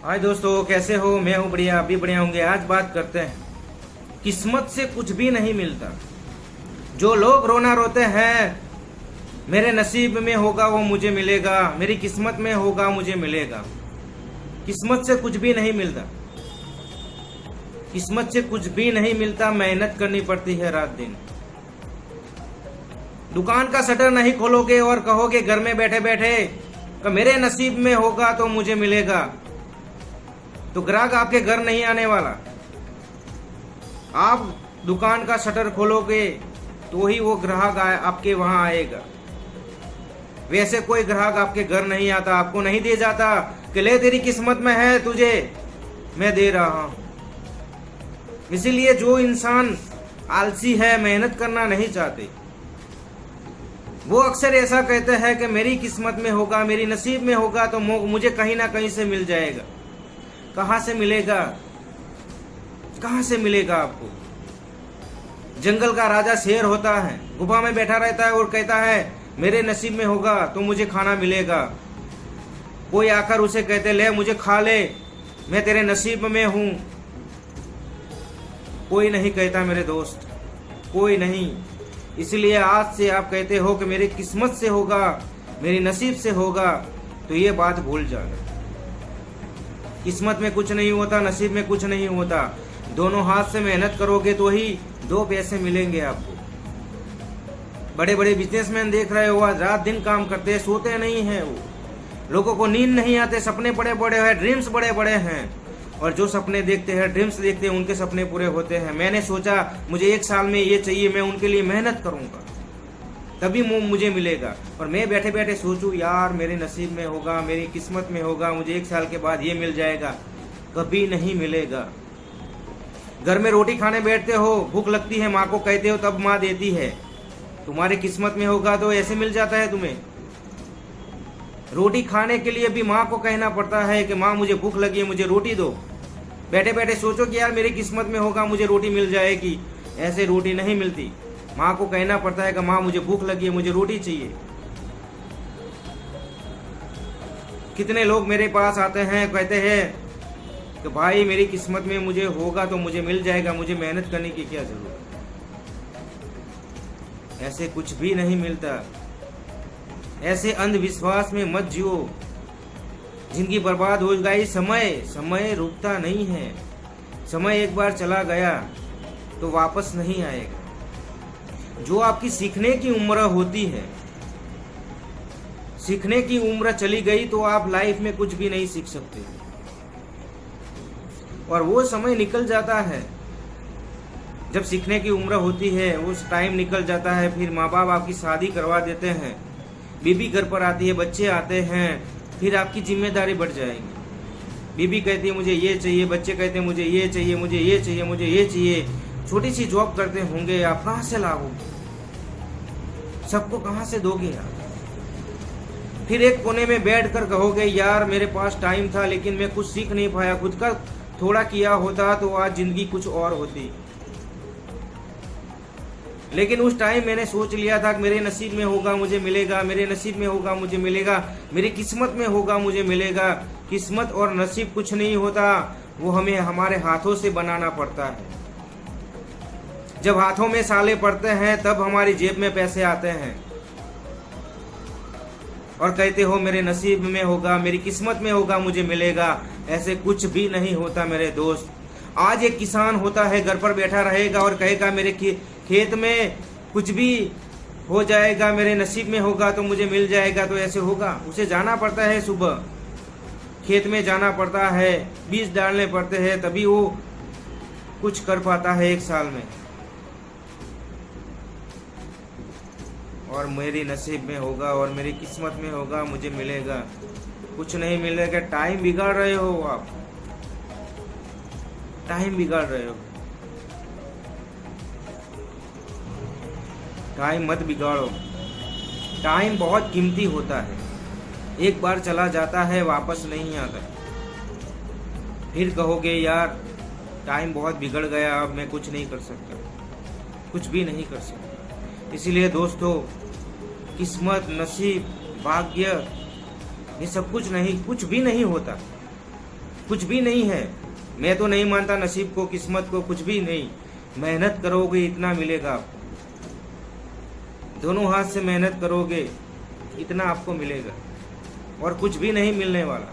हाय दोस्तों, कैसे हो? मैं हूँ बढ़िया, आप भी बढ़िया होंगे। आज बात करते हैं, किस्मत से कुछ भी नहीं मिलता। जो लोग रोना रोते हैं, मेरे नसीब में होगा वो मुझे मिलेगा, मेरी किस्मत में होगा मुझे मिलेगा। किस्मत से कुछ भी नहीं मिलता, किस्मत से कुछ भी नहीं मिलता। मेहनत करनी पड़ती है रात दिन। दुकान का शटर नहीं खोलोगे और कहोगे घर में बैठे बैठे कि मेरे नसीब में होगा तो मुझे मिलेगा, तो ग्राहक आपके घर नहीं आने वाला। आप दुकान का शटर खोलोगे तो ही वो ग्राहक आपके वहां आएगा। वैसे कोई ग्राहक आपके घर नहीं आता, आपको नहीं दे जाता कि ले तेरी किस्मत में है, तुझे मैं दे रहा हूं। इसीलिए जो इंसान आलसी है, मेहनत करना नहीं चाहते, वो अक्सर ऐसा कहते हैं कि मेरी किस्मत में होगा, मेरी नसीब में होगा तो मुझे कहीं ना कहीं से मिल जाएगा। कहां से मिलेगा? कहां से मिलेगा आपको? जंगल का राजा शेर होता है, गुफा में बैठा रहता है और कहता है मेरे नसीब में होगा तो मुझे खाना मिलेगा। कोई आकर उसे कहते ले मुझे खा ले, मैं तेरे नसीब में हूं। कोई नहीं कहता मेरे दोस्त, कोई नहीं। इसलिए आज से आप कहते हो कि मेरी किस्मत से होगा, मेरी नसीब से होगा, तो ये बात भूल जाना। किस्मत में कुछ नहीं होता, नसीब में कुछ नहीं होता। दोनों हाथ से मेहनत करोगे तो ही दो पैसे मिलेंगे आपको। बड़े बड़े बिजनेसमैन देख रहे हो, आज रात दिन काम करते हैं, सोते नहीं हैं वो। लोगों को नींद नहीं आते, सपने बड़े बड़े हैं, ड्रीम्स बड़े बड़े हैं, और जो सपने देखते हैं, ड्रीम्स देखते हैं, उनके सपने पूरे होते हैं। मैंने सोचा मुझे 1 साल में ये चाहिए, मैं उनके लिए मेहनत करूंगा तभी मुझे मिलेगा। और मैं बैठे बैठे सोचूं यार मेरे नसीब में होगा, मेरी किस्मत में होगा, मुझे 1 साल के बाद ये मिल जाएगा, कभी नहीं मिलेगा। घर में रोटी खाने बैठते हो, भूख लगती है, माँ को कहते हो तब माँ देती है। तुम्हारी किस्मत में होगा तो ऐसे मिल जाता है तुम्हें। रोटी खाने के लिए भी माँ को कहना पड़ता है कि माँ मुझे भूख लगी है, मुझे रोटी दो। बैठे बैठे सोचो कि यार मेरी किस्मत में होगा, मुझे रोटी मिल जाएगी। ऐसे रोटी नहीं मिलती, माँ को कहना पड़ता है कि माँ मुझे भूख लगी है, मुझे रोटी चाहिए। कितने लोग मेरे पास आते हैं, कहते हैं कि भाई मेरी किस्मत में मुझे होगा तो मुझे मिल जाएगा, मुझे मेहनत करने की क्या जरूरत। ऐसे कुछ भी नहीं मिलता। ऐसे अंधविश्वास में मत जियो, जिंदगी बर्बाद हो गई। समय रुकता नहीं है। समय एक बार चला गया तो वापस नहीं आएगा। जो आपकी सीखने की उम्र होती है, सीखने की उम्र चली गई तो आप लाइफ में कुछ भी नहीं सीख सकते, और वो समय निकल जाता है। जब सीखने की उम्र होती है, उस टाइम निकल जाता है। फिर माँ बाप आपकी शादी करवा देते हैं, बीबी घर पर आती है, बच्चे आते हैं, फिर आपकी जिम्मेदारी बढ़ जाएगी। बीबी कहती है मुझे ये चाहिए, बच्चे कहते हैं मुझे ये चाहिए, मुझे ये चाहिए, मुझे ये चाहिए। छोटी सी जॉब करते होंगे, आप कहाँ से लाओगे? सबको कहाँ से दोगे आप? फिर एक कोने में बैठकर कहोगे यार मेरे पास टाइम था लेकिन मैं कुछ सीख नहीं पाया, खुद का थोड़ा किया होता तो आज जिंदगी कुछ और होती। लेकिन उस टाइम मैंने सोच लिया था कि मेरे नसीब में होगा मुझे मिलेगा, मेरे नसीब में होगा मुझे मिलेगा, मेरी किस्मत में होगा मुझे मिलेगा। किस्मत और नसीब कुछ नहीं होता, वो हमें हमारे हाथों से बनाना पड़ता है। जब हाथों में साले पड़ते हैं तब हमारी जेब में पैसे आते हैं, और कहते हो मेरे नसीब में होगा, मेरी किस्मत में होगा, मुझे मिलेगा। ऐसे कुछ भी नहीं होता मेरे दोस्त। आज एक किसान होता है, घर पर बैठा रहेगा और कहेगा मेरे खेत में कुछ भी हो जाएगा, मेरे नसीब में होगा तो मुझे मिल जाएगा, तो ऐसे होगा? उसे जाना पड़ता है, सुबह खेत में जाना पड़ता है, बीज डालने पड़ते हैं, तभी वो कुछ कर पाता है 1 साल में। और मेरी नसीब में होगा और मेरी किस्मत में होगा, मुझे मिलेगा, कुछ नहीं मिलेगा। टाइम बिगाड़ रहे हो आप, टाइम बिगाड़ रहे हो। टाइम मत बिगाड़ो। टाइम बहुत कीमती होता है, एक बार चला जाता है वापस नहीं आता। फिर कहोगे यार टाइम बहुत बिगड़ गया, अब मैं कुछ नहीं कर सकता, कुछ भी नहीं कर सकता। इसीलिए दोस्तों, किस्मत, नसीब, भाग्य, ये सब कुछ भी नहीं होता। कुछ भी नहीं है। मैं तो नहीं मानता नसीब को, किस्मत को, कुछ भी नहीं। मेहनत करोगे इतना मिलेगा आपको, दोनों हाथ से मेहनत करोगे इतना आपको मिलेगा, और कुछ भी नहीं मिलने वाला।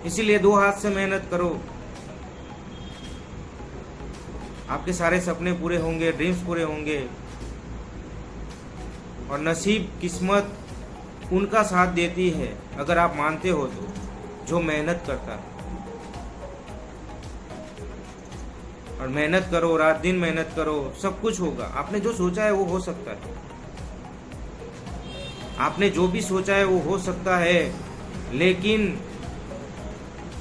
इसीलिए दो हाथ से मेहनत करो, आपके सारे सपने पूरे होंगे, ड्रीम्स पूरे होंगे। और नसीब, किस्मत उनका साथ देती है अगर आप मानते हो तो, जो मेहनत करता है। और मेहनत करो, रात दिन मेहनत करो, सब कुछ होगा। आपने जो सोचा है वो हो सकता है, आपने जो भी सोचा है वो हो सकता है, लेकिन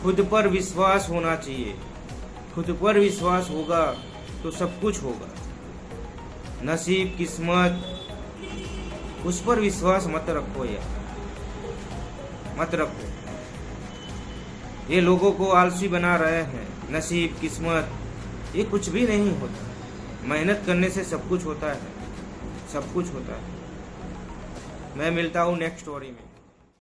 खुद पर विश्वास होना चाहिए। खुद पर विश्वास होगा तो सब कुछ होगा। नसीब, किस्मत, उस पर विश्वास मत रखो यार, मत रखो। ये लोगों को आलसी बना रहे हैं। नसीब, किस्मत, ये कुछ भी नहीं होता। मेहनत करने से सब कुछ होता है, सब कुछ होता है। मैं मिलता हूँ नेक्स्ट स्टोरी में।